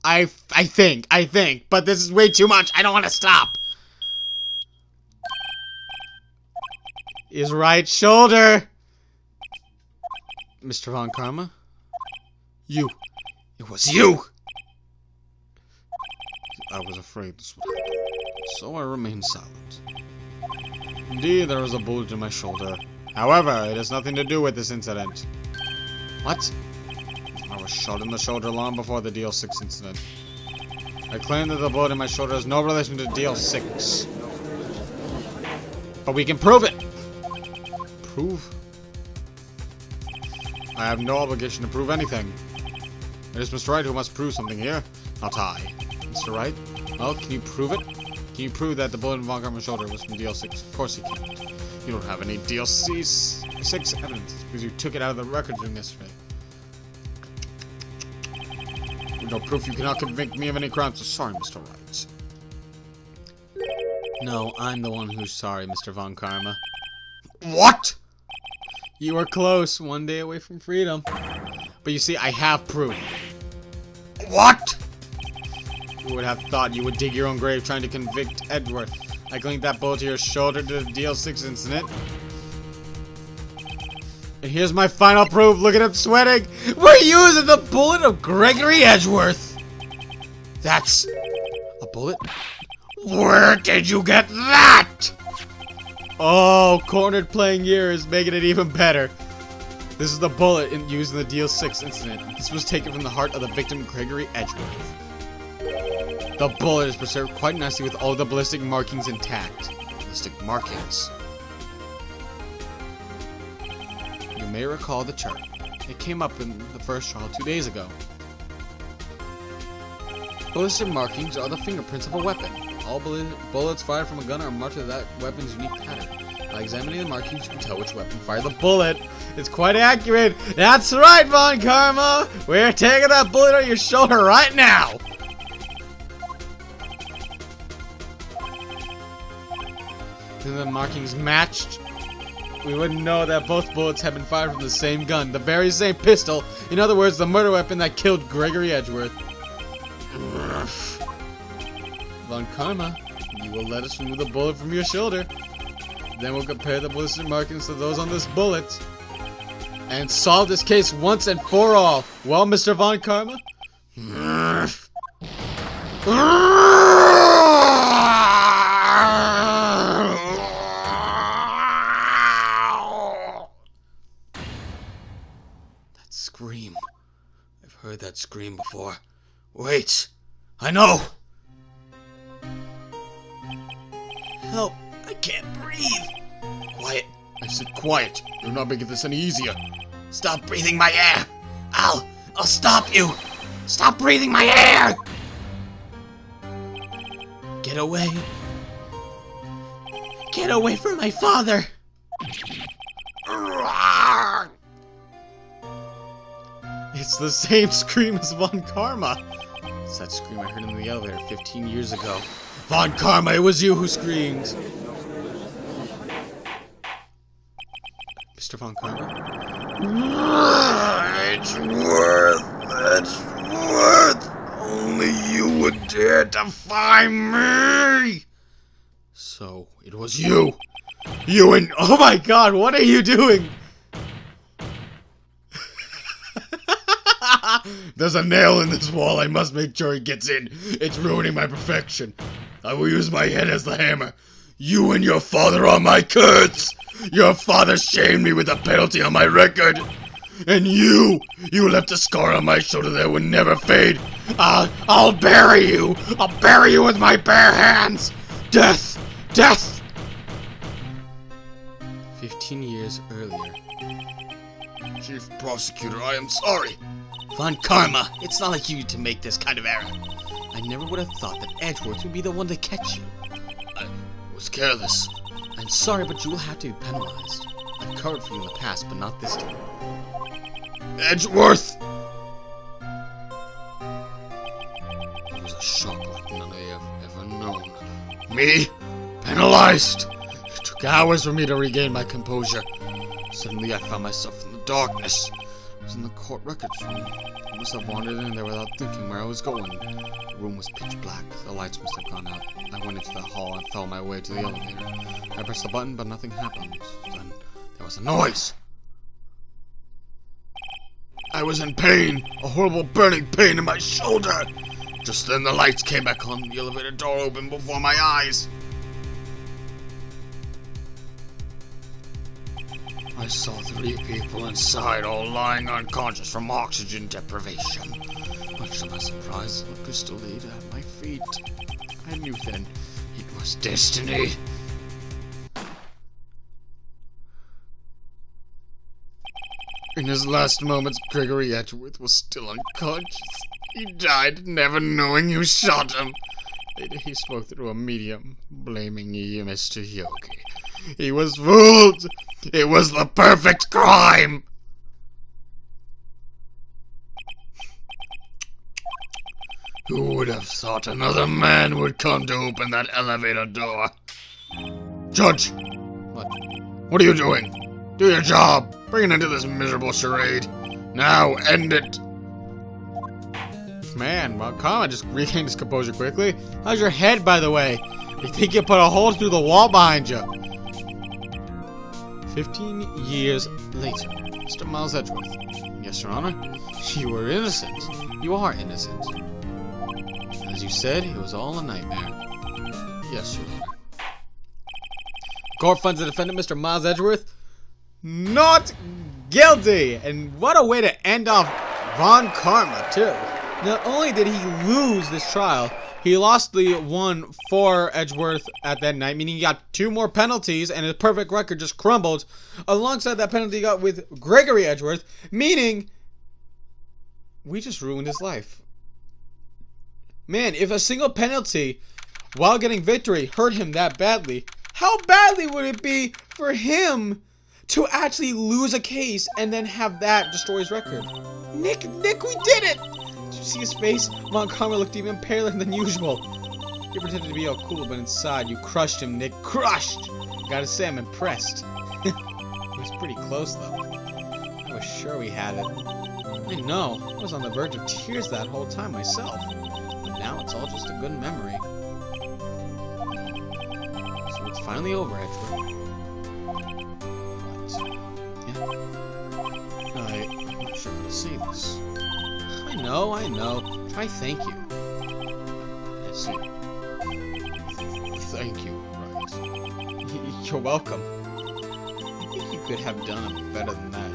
I think. But this is way too much. I don't want to stop. His right shoulder. Mr. Von Karma? You. It was you! I was afraid this would happen, so I remained silent. Indeed, there was a bullet in my shoulder. However, it has nothing to do with this incident. What? I was shot in the shoulder long before the DL6 incident. I claim that the bullet in my shoulder has no relation to DL6. But we can prove it! Prove? I have no obligation to prove anything. It is Mr. Wright who must prove something here, not I. Mr. Wright? Well, can you prove it? Can you prove that the bullet in Von Karma's shoulder was from DL6? Of course you can't. You don't have any DLC6 evidence because you took it out of the records room yesterday. With no proof, you cannot convict me of any crime, so sorry, Mr. Wright. No, I'm the one who's sorry, Mr. Von Karma. What? You were close, one day away from freedom. But you see, I have proof. What? Who would have thought you would dig your own grave trying to convict Edward? I linked that bullet to your shoulder to the DL6 incident. And here's my final proof. Look at him sweating. We're using the bullet of Gregory Edgeworth. That's a bullet? Where did you get that? Oh, cornered playing year is making it even better. This is the bullet used in the DL6 incident. This was taken from the heart of the victim, Gregory Edgeworth. The bullet is preserved quite nicely with all the ballistic markings intact. Ballistic markings. You may recall the chart. It came up in the first trial 2 days ago. Ballistic markings are the fingerprints of a weapon. All bullets fired from a gun are marked with that weapon's unique pattern. By examining the markings, you can tell which weapon fired the bullet. It's quite accurate. That's right, Von Karma. We're taking that bullet on your shoulder right now. If the markings matched, we wouldn't know that both bullets had been fired from the same gun, the very same pistol. In other words, the murder weapon that killed Gregory Edgeworth. Von Karma, you will let us remove the bullet from your shoulder. Then we'll compare the ballistic markings to those on this bullet and solve this case once and for all. Well, Mr. Von Karma? That scream. I've heard that scream before. Wait, I know. Help, I can't breathe. Quiet. I said quiet. You're not making this any easier. Stop breathing my air. I'll stop you. Stop breathing my air. Get away. Get away from my father. It's the same scream as Von Karma. It's that scream I heard in the elevator 15 years ago. Von Karma, it was you who screamed. Mr. Von Karma? Edgeworth! Only you would dare defy me! So, it was you! You and... Oh my god, what are you doing? There's a nail in this wall, I must make sure he gets in. It's ruining my perfection. I will use my head as the hammer. You and your father are my curse! Your father shamed me with a penalty on my record. And you left a scar on my shoulder that will never fade. I'll bury you! I'll bury you with my bare hands! Death! Death! 15 years earlier. Chief Prosecutor, I am sorry. Von Karma, it's not like you to make this kind of error. I never would have thought that Edgeworth would be the one to catch you. I was careless. I'm sorry, but you will have to be penalized. I've covered for you in the past, but not this time. Edgeworth! It was a shock like none I have ever known. Me? Penalized? It took hours for me to regain my composure. Suddenly I found myself in the darkness. was in the court records room. I must have wandered in there without thinking where I was going. The room was pitch black. The lights must have gone out. I went into the hall and fell my way to the elevator. I pressed the button, but nothing happened. Then there was a noise. I was in pain. A horrible burning pain in my shoulder. Just then the lights came back on. The elevator door opened before my eyes. I saw 3 people inside, all lying unconscious from oxygen deprivation. Much to my surprise, a crystal laid at my feet. I knew then it was destiny. In his last moments, Gregory Edgeworth was still unconscious. He died, never knowing who shot him. Later, he spoke through a medium, blaming you, Mr. Yogi. He was fooled! It was the perfect crime! Who would have thought another man would come to open that elevator door? Judge! What are you doing? Do your job! Bring an end to this miserable charade. Now, end it! Man, well, Kama just regained his composure quickly. How's your head, by the way? You think you put a hole through the wall behind you? 15 years later, Mr. Miles Edgeworth. Yes, Your Honor. You were innocent. You are innocent. As you said, it was all a nightmare. Yes, Your Honor. Court finds the defendant, Mr. Miles Edgeworth, not guilty. And what a way to end off Von Karma, too. Not only did he lose this trial, he lost the one for Edgeworth at that night, meaning he got 2 more penalties, and his perfect record just crumbled, alongside that penalty he got with Gregory Edgeworth, meaning we just ruined his life. Man, if a single penalty while getting victory hurt him that badly, how badly would it be for him to actually lose a case and then have that destroy his record? Nick, we did it! Did you see his face? Von Karma looked even paler than usual. You pretended to be all cool, but inside you crushed him, Nick. Crushed! Gotta say, I'm impressed. It was pretty close, though. I was sure we had it. I know. I was on the verge of tears that whole time myself. But now it's all just a good memory. So it's finally over, Edgeworth. What? Yeah? I'm not sure how to say this. I know. Try thank you. I see. Thank you, right. You're welcome. I think you could have done it better than that.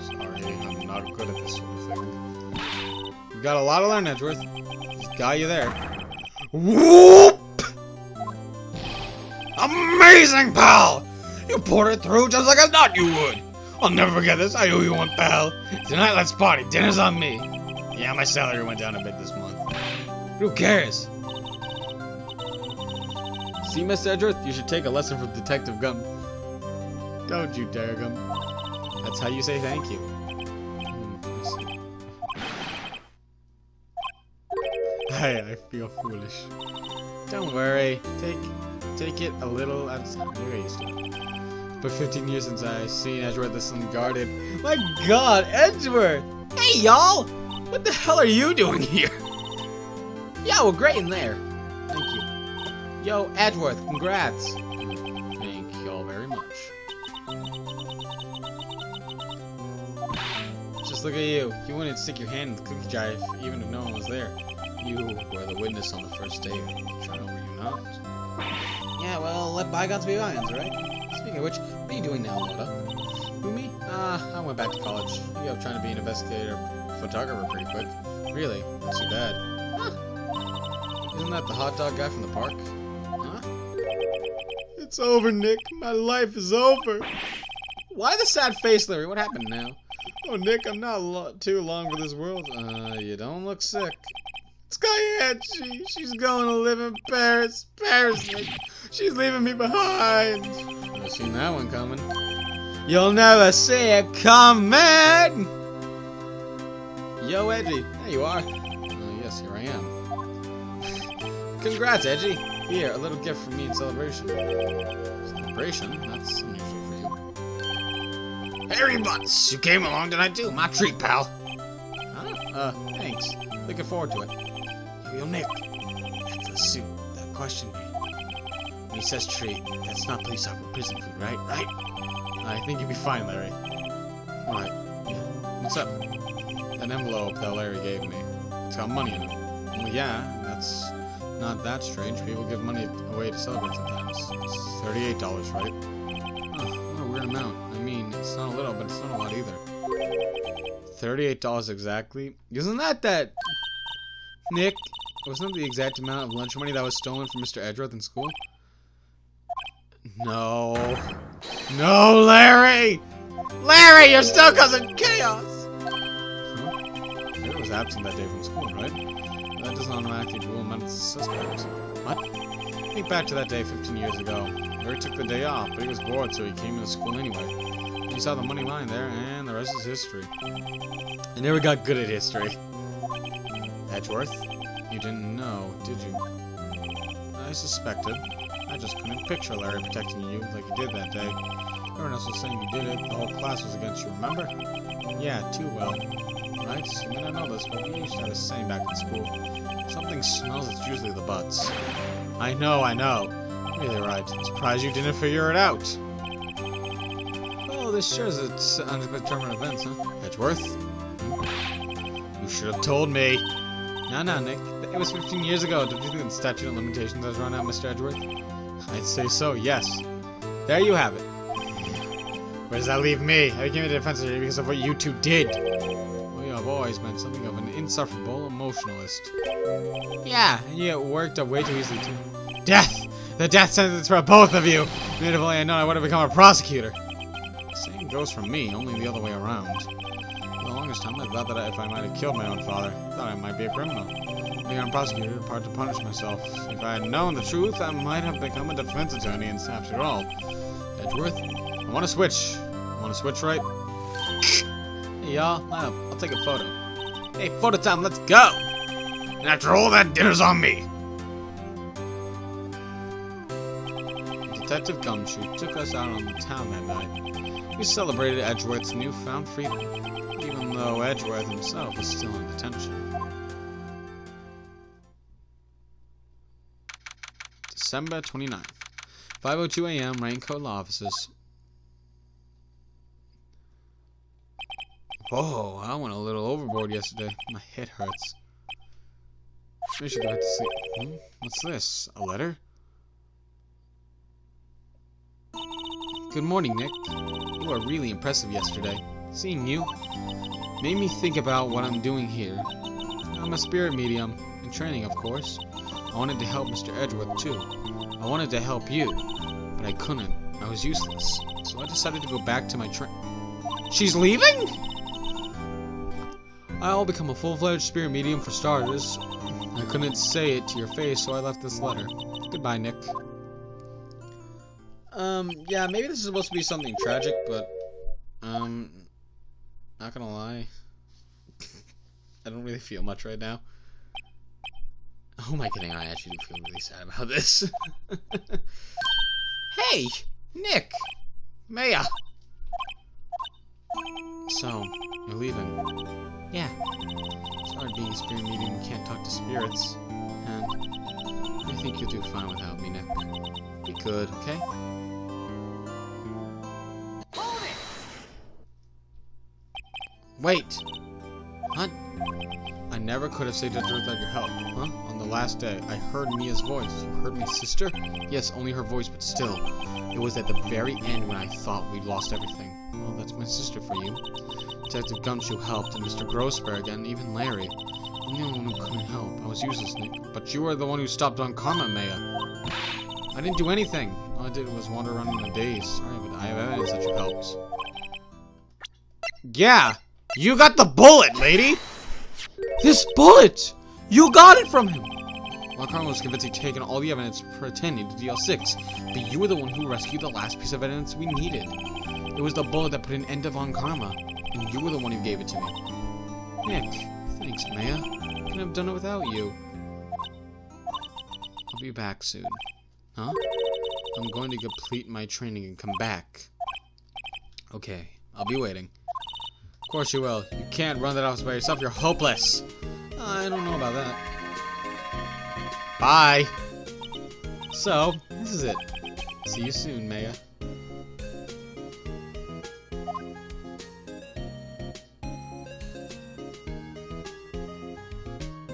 Sorry, I'm not good at this sort of thing. You got a lot to learn, Edgeworth. Just got you there. Whoop! Amazing, pal! You pulled it through just like I thought you would. I'll never forget this. I owe you one, pal. Tonight, let's party. Dinner's on me. Yeah, my salary went down a bit this month. Who cares? See, Mr. Edgeworth, you should take a lesson from Detective Gum. Don't you dare, Gum. That's how you say thank you. I feel foolish. Don't worry. Take it a little at a time. You're used to it. But 15 years since I've seen Edgeworth this unguarded. My God, Edgeworth! Hey, y'all! What the hell are you doing here? Yeah, we're great in there. Thank you. Yo, Edgeworth, congrats. Thank y'all very much. Just look at you. You wouldn't stick your hand in the cookie jar even if no one was there. You were the witness on the first day of the trial, were you not? Yeah, well, let bygones be bygones, right? Speaking of which, what are you doing now, Loda? Who, me? I went back to college. Ended up trying to be an investigator photographer pretty quick. Really, not too bad. Huh? Isn't that the hot dog guy from the park? Huh? It's over, Nick. My life is over. Why the sad face, Larry? What happened now? Oh, Nick, I'm not too long for this world. You don't look sick. Skyetchi, she's going to live in Paris. Paris, Nick. She's leaving me behind. I've seen that one coming. You'll never see it coming. Yo, Edgy. There you are. Oh, yes, here I am. Congrats, Edgy. Here, a little gift from me in celebration. Celebration? That's unusual for you. Harry Butts, you came along tonight too. My treat, pal. Huh? Thanks. Looking forward to it. Yo, Nick. That's the suit that questioned me. When he says treat, that's not police officer prison food, right? Right? I think you'll be fine, Larry. Alright. Yeah. What's up? That envelope that Larry gave me. It's got money in it. Well, yeah, that's not that strange. People give money away to celebrate sometimes. It's $38, right? Oh, what a weird amount. I mean, it's not a little, but it's not a lot either. $38 exactly? Isn't that... Nick, wasn't that the exact amount of lunch money that was stolen from Mr. Edgeworth in school? No. No, Larry! Larry, you're still causing chaos! Huh? Larry was absent that day from school, right? That doesn't automatically rule him out as a suspect. What? Think back to that day 15 years ago. Larry took the day off, but he was bored, so he came into school anyway. He saw the money lying there, and the rest is history. I never got good at history. Edgeworth? You didn't know, did you? I suspected. I just couldn't picture Larry protecting you like he did that day. Everyone else was saying you did it. The whole class was against you, remember? Yeah, too well. Right? You may not know this, but we used to have a saying back in school. If something smells, it's usually the butts. I know. You're really right. I'm surprised you didn't figure it out. Oh, this shows it's undetermined events, huh? Edgeworth? You should have told me. No, Nick. It was 15 years ago. Don't you think the statute of limitations has run out, Mr. Edgeworth? I'd say so, yes. There you have it. Where does that leave me? I became a defensive here because of what you two did. We have always been something of an insufferable emotionalist. Yeah, and you worked up way too easily, too. Death! The death sentence for both of you! If only I had known I would have become a prosecutor. Same goes for me, only the other way around. For the longest time, I thought that if I might have killed my own father, I thought I might be a criminal. Being a prosecutor, part to punish myself. If I had known the truth, I might have become a defense attorney after all. Edgeworth, I want to switch. Want to switch, right? Hey, y'all, I'll take a photo. Hey, photo time, let's go! And after all that, dinner's on me! Detective Gumshoe took us out on the town that night. We celebrated Edgeworth's newfound freedom, even though Edgeworth himself was still in detention. December 29th, 5:02 a.m. Raincoat Law Offices. Whoa, I went a little overboard yesterday. My head hurts. I should go back to sleep. What's this? A letter? Good morning, Nick. You were really impressive yesterday. Seeing you made me think about what I'm doing here. I'm a spirit medium, in training, of course. I wanted to help Mr. Edgeworth, too. I wanted to help you, but I couldn't. I was useless. So I decided to go back to my She's leaving?! I'll become a full-fledged spirit medium for starters. I couldn't say it to your face, so I left this letter. Goodbye, Nick. Yeah, maybe this is supposed to be something tragic, but, not gonna lie. I don't really feel much right now. Oh my kidding, I actually do feel really sad about this. Hey! Nick! Maya! So, you're leaving. Yeah. It's hard being a spirit medium who can't talk to spirits. And I think you'll do fine without me, Nick. Be good, okay? Wait! What? I never could have saved Edgeworth without your help, huh? On the last day, I heard Mia's voice. You heard my sister? Yes, only her voice, but still. It was at the very end when I thought we'd lost everything. Well, that's my sister for you. Detective Gumshoe helped, and Mr. Grossberg, and even Larry. I'm the only one who couldn't help. I was useless, Nick. But you were the one who stopped on Karma, Maya. I didn't do anything. All I did was wander around in a daze. Sorry, but I have evidence that you helped. Yeah! You got the bullet, lady! This bullet! You got it from him! While Karma was convinced he'd taken all the evidence pertaining to DL6, but you were the one who rescued the last piece of evidence we needed. It was the bullet that put an end to Von Karma, and you were the one who gave it to me. Nick, thanks, Maya. I couldn't have done it without you. I'll be back soon. Huh? I'm going to complete my training and come back. Okay, I'll be waiting. Of course you will. You can't run that office by yourself. You're hopeless. I don't know about that. Bye. So, this is it. See you soon, Maya.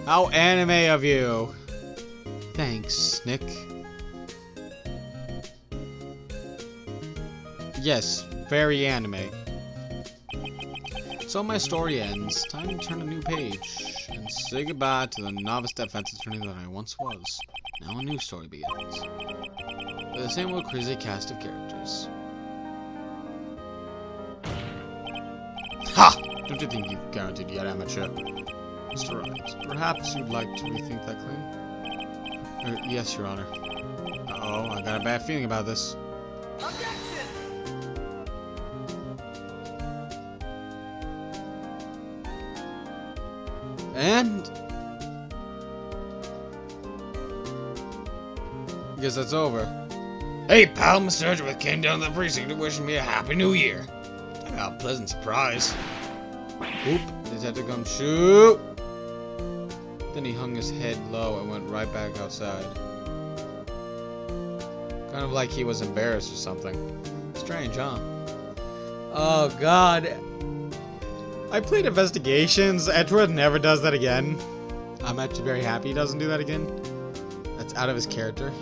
How anime of you. Thanks, Nick. Yes, very anime. So my story ends. Time to turn a new page and say goodbye to the novice defense attorney that I once was. Now a new story begins. With the same old crazy cast of characters. Ha! Don't you think you've guaranteed yet, amateur? Mr. Wright, perhaps you'd like to rethink that claim? Yes, Your Honor. Uh-oh, I got a bad feeling about this. And I guess that's over. Hey pal, Mr. Edgeworth came down to the precinct to wish me a happy new year. I got a pleasant surprise. Oop, Detective come shoot. Then he hung his head low and went right back outside. Kind of like he was embarrassed or something. Strange, huh? Oh god. I played Investigations. Edgeworth never does that again. I'm actually very happy he doesn't do that again. That's out of his character.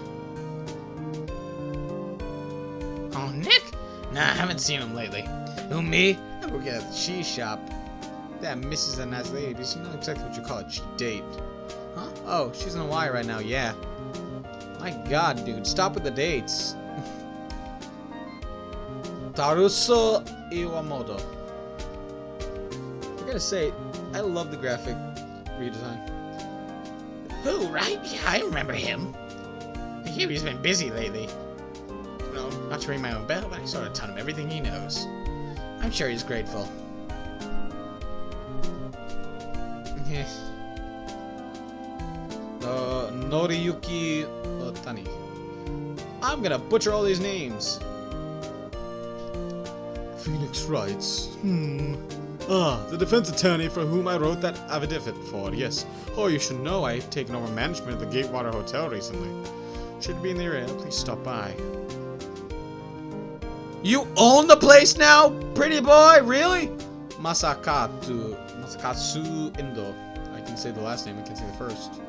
Oh, Nick? Nah, I haven't seen him lately. Who, me? I work at the cheese shop. That missus is a nice lady, but she's not exactly what you call a cheap date. Huh? Oh, she's in Hawaii right now, yeah. My god, dude, stop with the dates. Taruso Iwamoto. I gotta say, I love the graphic redesign. Who, right? Yeah, I remember him. I hear he's been busy lately. No, not to ring my own bell, but I sort of taught him everything he knows. I'm sure he's grateful. Noriyuki Otani. I'm gonna butcher all these names. Phoenix writes. The defense attorney for whom I wrote that affidavit for, yes. Oh, you should know I've taken over management of the Gatewater Hotel recently. Should be in the area, please stop by. You own the place now, pretty boy? Really? Masakatsu Indo. I can say the last name, I can say the first.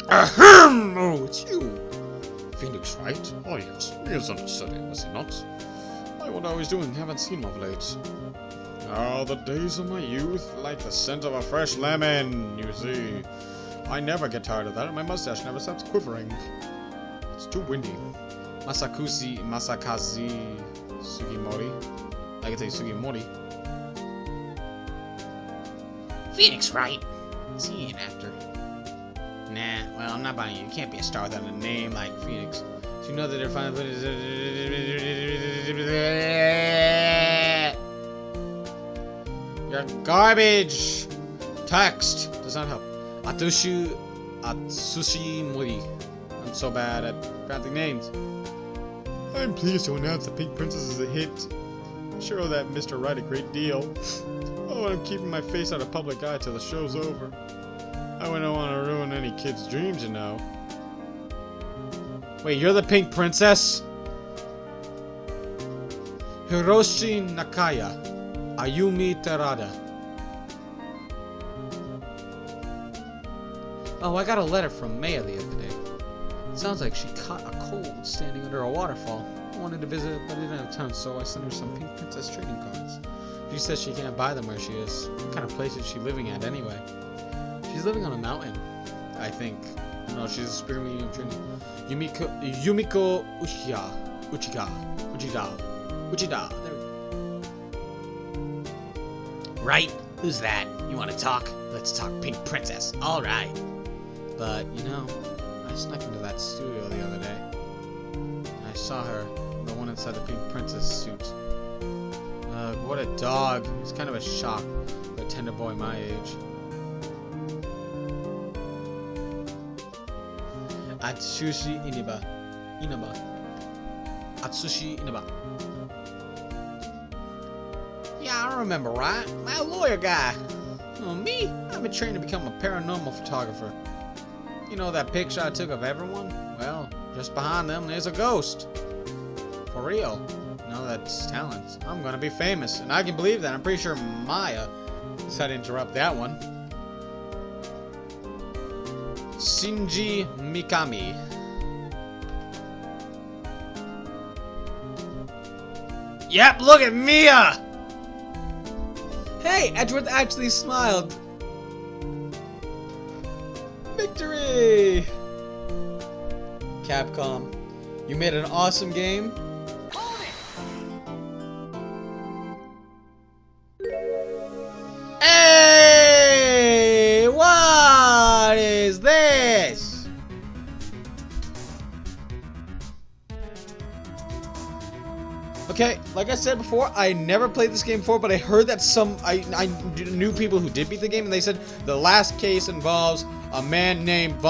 Ahem! Oh, it's you. Phoenix, right? Oh, yes. He is understudy, was he not? I wonder how he's doing. Haven't seen him of late. Oh, the days of my youth, like the scent of a fresh lemon, you see. I never get tired of that, and my mustache never stops quivering. It's too windy. Masakazi Sugimori. I can say Sugimori. Phoenix, right? Is he an actor? Nah, well, I'm not buying you. You can't be a star without a name like Phoenix. So you know that they're fine. You're garbage! Text! Does not help. Atsushi Mori. I'm so bad at pronouncing names. I'm pleased to announce the Pink Princess is a hit. I'm sure that Mr. Wright a great deal. Oh, and I'm keeping my face out of public eye till the show's over. I wouldn't want to ruin any kid's dreams, you know. Wait, you're the Pink Princess? Hiroshi Nakaya. Ayumi Terada. Oh, I got a letter from Maya the other day. It sounds like she caught a cold standing under a waterfall. I wanted to visit, but I didn't have time, so I sent her some Pink Princess trading cards. She says she can't buy them where she is. What kind of place is she living at anyway? She's living on a mountain, I think. No, she's a spirit medium training. Yumiko Uchida. There we go. Right? Who's that? You want to talk? Let's talk Pink Princess. All right. But you know, I snuck into that studio the other day. I saw her, the one inside the Pink Princess suit. What a dog. It's kind of a shock for a tender boy my age. Atsushi Inaba. Atsushi Inaba. I remember, right? That lawyer guy. Oh, me? I've been trained to become a paranormal photographer. You know that picture I took of everyone? Well, just behind them, there's a ghost. For real. No, that's talent. I'm gonna be famous, and I can believe that. I'm pretty sure Maya decided to interrupt that one. Shinji Mikami. Yep, look at Mia! Hey, Edgeworth actually smiled. Victory! Capcom, you made an awesome game. Hey! What is this? Okay, like I said before, I never played this game before, but I heard that I knew people who did beat the game, and they said the last case involves a man named